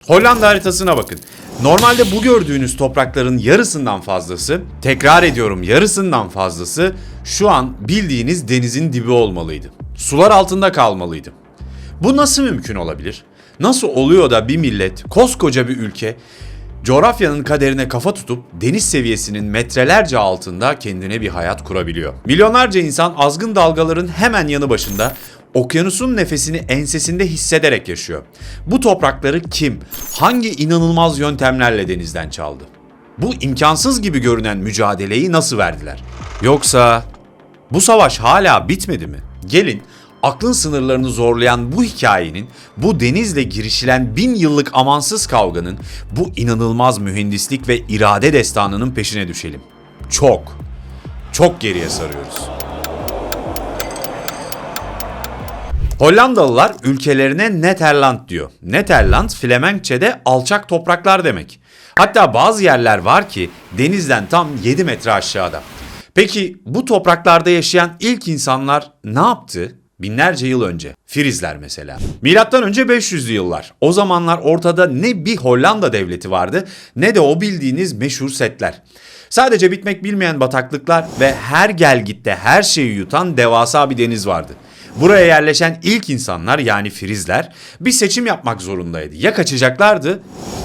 Hollanda haritasına bakın. Normalde bu gördüğünüz toprakların yarısından fazlası, tekrar ediyorum yarısından fazlası şu an bildiğiniz denizin dibi olmalıydı. Sular altında kalmalıydı. Bu nasıl mümkün olabilir? Nasıl oluyor da bir millet, koskoca bir ülke, coğrafyanın kaderine kafa tutup deniz seviyesinin metrelerce altında kendine bir hayat kurabiliyor? Milyonlarca insan azgın dalgaların hemen yanı başında okyanusun nefesini ensesinde hissederek yaşıyor. Bu toprakları kim, hangi inanılmaz yöntemlerle denizden çaldı? Bu imkansız gibi görünen mücadeleyi nasıl verdiler? Yoksa bu savaş hala bitmedi mi? Gelin aklın sınırlarını zorlayan bu hikayenin, bu denizle girişilen 1000 yıllık amansız kavganın, bu inanılmaz mühendislik ve irade destanının peşine düşelim. Çok geriye sarıyoruz. Hollandalılar ülkelerine Nederland diyor. Nederland Flemenkçe'de alçak topraklar demek. Hatta bazı yerler var ki denizden tam 7 metre aşağıda. Peki bu topraklarda yaşayan ilk insanlar ne yaptı? Binlerce yıl önce. Frizler mesela. Milattan önce 500'lü yıllar. O zamanlar ortada ne bir Hollanda devleti vardı ne de o bildiğiniz meşhur setler. Sadece bitmek bilmeyen bataklıklar ve her gelgitte her şeyi yutan devasa bir deniz vardı. Buraya yerleşen ilk insanlar yani Frizler bir seçim yapmak zorundaydı. Ya kaçacaklardı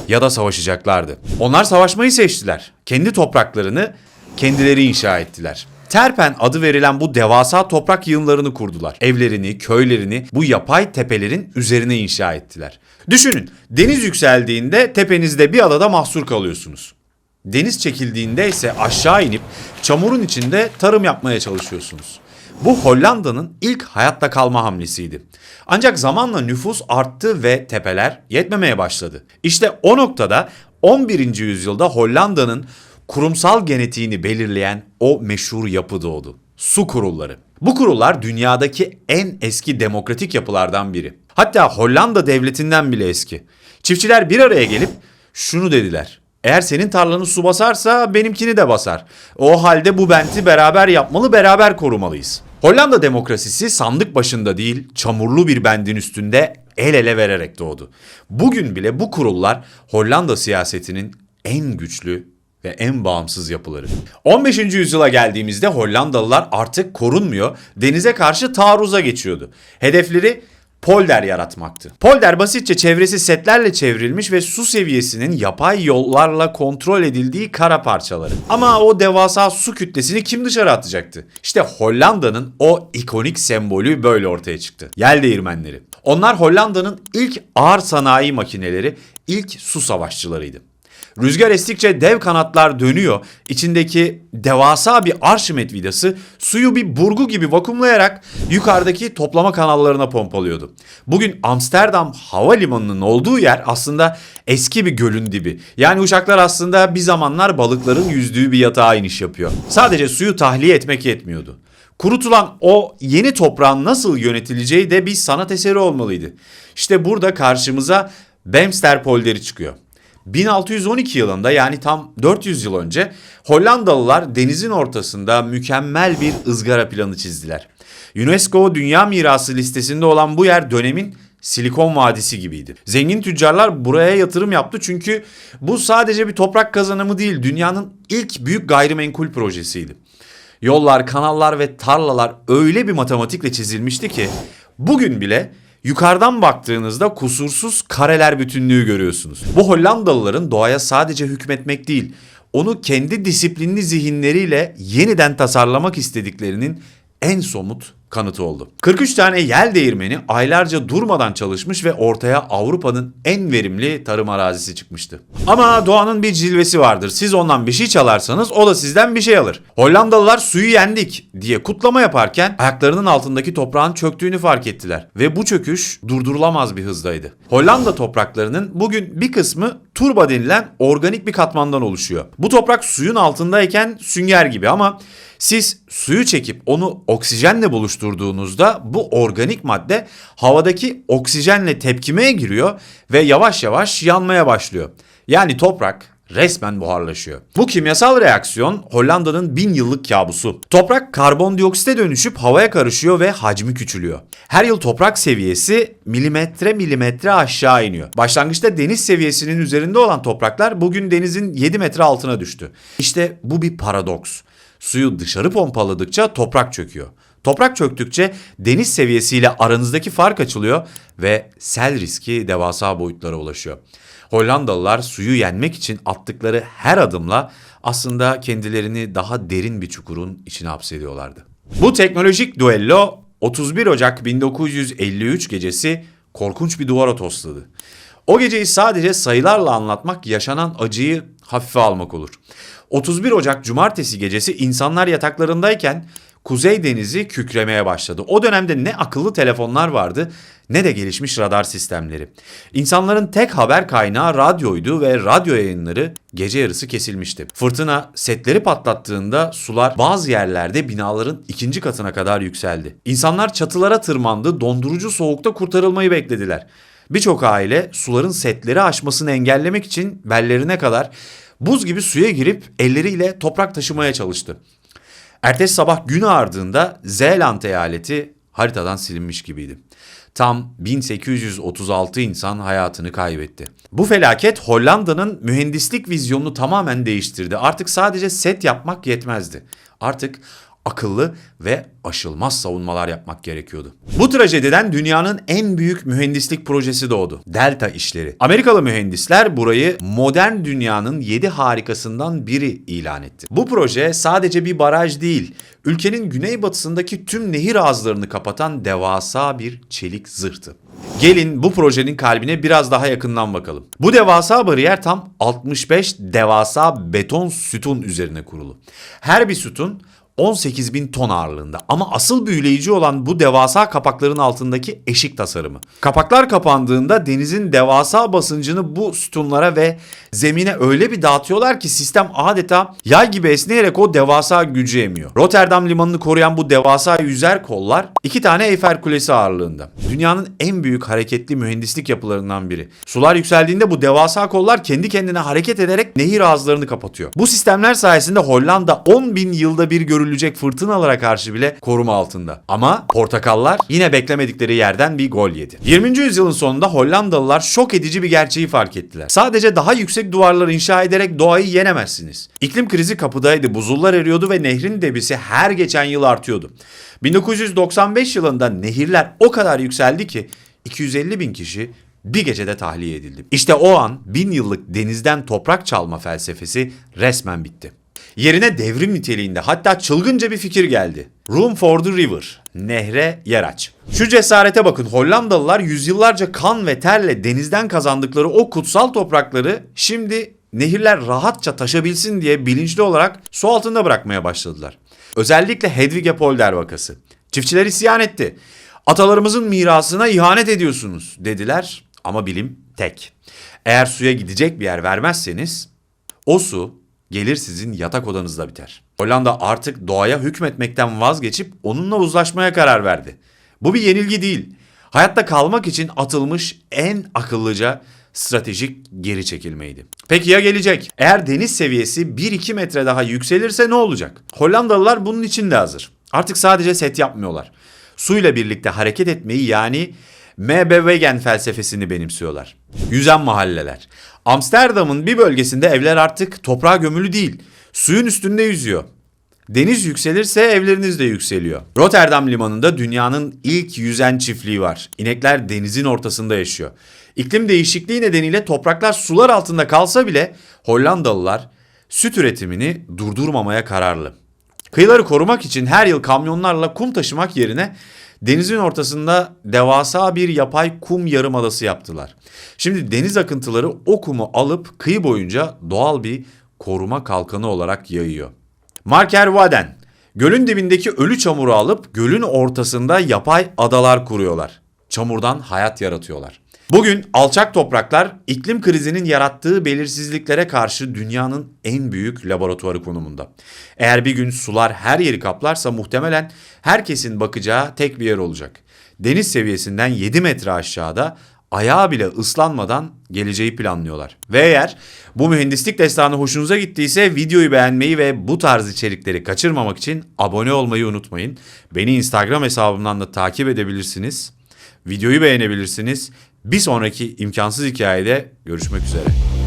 ya da savaşacaklardı. Onlar savaşmayı seçtiler. Kendi topraklarını kendileri inşa ettiler. Terpen adı verilen bu devasa toprak yığınlarını kurdular. Evlerini, köylerini bu yapay tepelerin üzerine inşa ettiler. Düşünün, deniz yükseldiğinde tepenizde bir adada mahsur kalıyorsunuz. Deniz çekildiğinde ise aşağı inip çamurun içinde tarım yapmaya çalışıyorsunuz. Bu Hollanda'nın ilk hayatta kalma hamlesiydi. Ancak zamanla nüfus arttı ve tepeler yetmemeye başladı. İşte o noktada 11. yüzyılda Hollanda'nın kurumsal genetiğini belirleyen o meşhur yapı doğdu. Su kurulları. Bu kurullar dünyadaki en eski demokratik yapılardan biri. Hatta Hollanda devletinden bile eski. Çiftçiler bir araya gelip şunu dediler: eğer senin tarlanı su basarsa benimkini de basar. O halde bu benti beraber yapmalı, beraber korumalıyız. Hollanda demokrasisi sandık başında değil, çamurlu bir bendin üstünde el ele vererek doğdu. Bugün bile bu kurullar Hollanda siyasetinin en güçlü ve en bağımsız yapıları. 15. yüzyıla geldiğimizde Hollandalılar artık korunmuyor, denize karşı taarruza geçiyordu. Hedefleri polder yaratmaktı. Polder basitçe çevresi setlerle çevrilmiş ve su seviyesinin yapay yollarla kontrol edildiği kara parçaları. Ama o devasa su kütlesini kim dışarı atacaktı? İşte Hollanda'nın o ikonik sembolü böyle ortaya çıktı. Yel değirmenleri. Onlar Hollanda'nın ilk ağır sanayi makineleri, ilk su savaşçılarıydı. Rüzgar estikçe dev kanatlar dönüyor, içindeki devasa bir Arşimet vidası suyu bir burgu gibi vakumlayarak yukarıdaki toplama kanallarına pompalıyordu. Bugün Amsterdam Havalimanı'nın olduğu yer aslında eski bir gölün dibi. Yani uçaklar aslında bir zamanlar balıkların yüzdüğü bir yatağa iniş yapıyor. Sadece suyu tahliye etmek yetmiyordu. Kurutulan o yeni toprağın nasıl yönetileceği de bir sanat eseri olmalıydı. İşte burada karşımıza Beemster polderi çıkıyor. 1612 yılında yani tam 400 yıl önce Hollandalılar denizin ortasında mükemmel bir ızgara planı çizdiler. UNESCO Dünya Mirası listesinde olan bu yer dönemin Silikon Vadisi gibiydi. Zengin tüccarlar buraya yatırım yaptı çünkü bu sadece bir toprak kazanımı değil, dünyanın ilk büyük gayrimenkul projesiydi. Yollar, kanallar ve tarlalar öyle bir matematikle çizilmişti ki bugün bile yukarıdan baktığınızda kusursuz kareler bütünlüğü görüyorsunuz. Bu Hollandalıların doğaya sadece hükmetmek değil, onu kendi disiplinli zihinleriyle yeniden tasarlamak istediklerinin en somut kanıtı oldu. 43 tane yel değirmeni aylarca durmadan çalışmış ve ortaya Avrupa'nın en verimli tarım arazisi çıkmıştı. Ama doğanın bir cilvesi vardır. Siz ondan bir şey çalarsanız o da sizden bir şey alır. Hollandalılar suyu yendik diye kutlama yaparken ayaklarının altındaki toprağın çöktüğünü fark ettiler. Ve bu çöküş durdurulamaz bir hızdaydı. Hollanda topraklarının bugün bir kısmı turba denilen organik bir katmandan oluşuyor. Bu toprak suyun altındayken sünger gibi ama siz suyu çekip onu oksijenle buluşturduğunuzda bu organik madde havadaki oksijenle tepkimeye giriyor ve yavaş yavaş yanmaya başlıyor. Yani toprak resmen buharlaşıyor. Bu kimyasal reaksiyon Hollanda'nın 1000 yıllık kabusu. Toprak karbondioksite dönüşüp havaya karışıyor ve hacmi küçülüyor. Her yıl toprak seviyesi milimetre aşağı iniyor. Başlangıçta deniz seviyesinin üzerinde olan topraklar bugün denizin 7 metre altına düştü. İşte bu bir paradoks. Suyu dışarı pompaladıkça toprak çöküyor. Toprak çöktükçe deniz seviyesiyle aranızdaki fark açılıyor ve sel riski devasa boyutlara ulaşıyor. Hollandalılar suyu yenmek için attıkları her adımla aslında kendilerini daha derin bir çukurun içine hapsediyorlardı. Bu teknolojik düello 31 Ocak 1953 gecesi korkunç bir duvara tosladı. O geceyi sadece sayılarla anlatmak yaşanan acıyı hafife almak olur. 31 Ocak Cumartesi gecesi insanlar yataklarındayken Kuzey Denizi kükremeye başladı. O dönemde ne akıllı telefonlar vardı ne de gelişmiş radar sistemleri. İnsanların tek haber kaynağı radyoydu ve radyo yayınları gece yarısı kesilmişti. Fırtına setleri patlattığında sular bazı yerlerde binaların 2. katına kadar yükseldi. İnsanlar çatılara tırmandı, dondurucu soğukta kurtarılmayı beklediler. Birçok aile suların setleri aşmasını engellemek için bellerine kadar buz gibi suya girip elleriyle toprak taşımaya çalıştı. Ertesi sabah gün ağardığında Zeeland eyaleti haritadan silinmiş gibiydi. Tam 1836 insan hayatını kaybetti. Bu felaket Hollanda'nın mühendislik vizyonunu tamamen değiştirdi. Artık sadece set yapmak yetmezdi. Artık akıllı ve aşılmaz savunmalar yapmak gerekiyordu. Bu trajediden dünyanın en büyük mühendislik projesi doğdu. Delta işleri. Amerikalı mühendisler burayı modern dünyanın 7 harikasından biri ilan etti. Bu proje sadece bir baraj değil, ülkenin güneybatısındaki tüm nehir ağızlarını kapatan devasa bir çelik zırhtı. Gelin bu projenin kalbine biraz daha yakından bakalım. Bu devasa bariyer tam 65 devasa beton sütun üzerine kurulu. Her bir sütun 18.000 ton ağırlığında ama asıl büyüleyici olan bu devasa kapakların altındaki eşik tasarımı. Kapaklar kapandığında denizin devasa basıncını bu sütunlara ve zemine öyle bir dağıtıyorlar ki sistem adeta yay gibi esneyerek o devasa gücü emiyor. Rotterdam limanını koruyan bu devasa yüzer kollar 2 tane Eyfel Kulesi ağırlığında. Dünyanın en büyük hareketli mühendislik yapılarından biri. Sular yükseldiğinde bu devasa kollar kendi kendine hareket ederek nehir ağızlarını kapatıyor. Bu sistemler sayesinde Hollanda 10.000 yılda bir görülecek fırtınalara karşı bile koruma altında. Ama portakallar yine beklemedikleri yerden bir gol yedi. 20. yüzyılın sonunda Hollandalılar şok edici bir gerçeği fark ettiler. Sadece daha yüksek duvarlar inşa ederek doğayı yenemezsiniz. İklim krizi kapıdaydı, buzullar eriyordu ve nehrin debisi her geçen yıl artıyordu. 1995 yılında nehirler o kadar yükseldi ki 250.000 kişi bir gecede tahliye edildi. İşte o an 1000 yıllık denizden toprak çalma felsefesi resmen bitti. Yerine devrim niteliğinde hatta çılgınca bir fikir geldi. Room for the river. Nehre yer aç. Şu cesarete bakın, Hollandalılar yüzyıllarca kan ve terle denizden kazandıkları o kutsal toprakları şimdi nehirler rahatça taşabilsin diye bilinçli olarak su altında bırakmaya başladılar. Özellikle Hedwige Polder vakası. Çiftçiler isyan etti. Atalarımızın mirasına ihanet ediyorsunuz dediler ama bilim tek. Eğer suya gidecek bir yer vermezseniz o su gelir sizin yatak odanızda biter. Hollanda artık doğaya hükmetmekten vazgeçip onunla uzlaşmaya karar verdi. Bu bir yenilgi değil. Hayatta kalmak için atılmış en akıllıca stratejik geri çekilmeydi. Peki ya gelecek? Eğer deniz seviyesi 1-2 metre daha yükselirse ne olacak? Hollandalılar bunun için de hazır. Artık sadece set yapmıyorlar. Suyla birlikte hareket etmeyi, yani Meebewegen felsefesini benimsiyorlar. Yüzen mahalleler. Amsterdam'ın bir bölgesinde evler artık toprağa gömülü değil, suyun üstünde yüzüyor. Deniz yükselirse evleriniz de yükseliyor. Rotterdam limanında dünyanın ilk yüzen çiftliği var. İnekler denizin ortasında yaşıyor. İklim değişikliği nedeniyle topraklar sular altında kalsa bile Hollandalılar süt üretimini durdurmamaya kararlı. Kıyıları korumak için her yıl kamyonlarla kum taşımak yerine denizin ortasında devasa bir yapay kum yarımadası yaptılar. Şimdi deniz akıntıları o kumu alıp kıyı boyunca doğal bir koruma kalkanı olarak yayıyor. Markerwaden, gölün dibindeki ölü çamuru alıp gölün ortasında yapay adalar kuruyorlar. Çamurdan hayat yaratıyorlar. Bugün alçak topraklar iklim krizinin yarattığı belirsizliklere karşı dünyanın en büyük laboratuvarı konumunda. Eğer bir gün sular her yeri kaplarsa muhtemelen herkesin bakacağı tek bir yer olacak. Deniz seviyesinden 7 metre aşağıda ayağı bile ıslanmadan geleceği planlıyorlar. Ve eğer bu mühendislik destanı hoşunuza gittiyse videoyu beğenmeyi ve bu tarz içerikleri kaçırmamak için abone olmayı unutmayın. Beni Instagram hesabımdan da takip edebilirsiniz. Videoyu beğenebilirsiniz. Bir sonraki imkansız hikayede görüşmek üzere.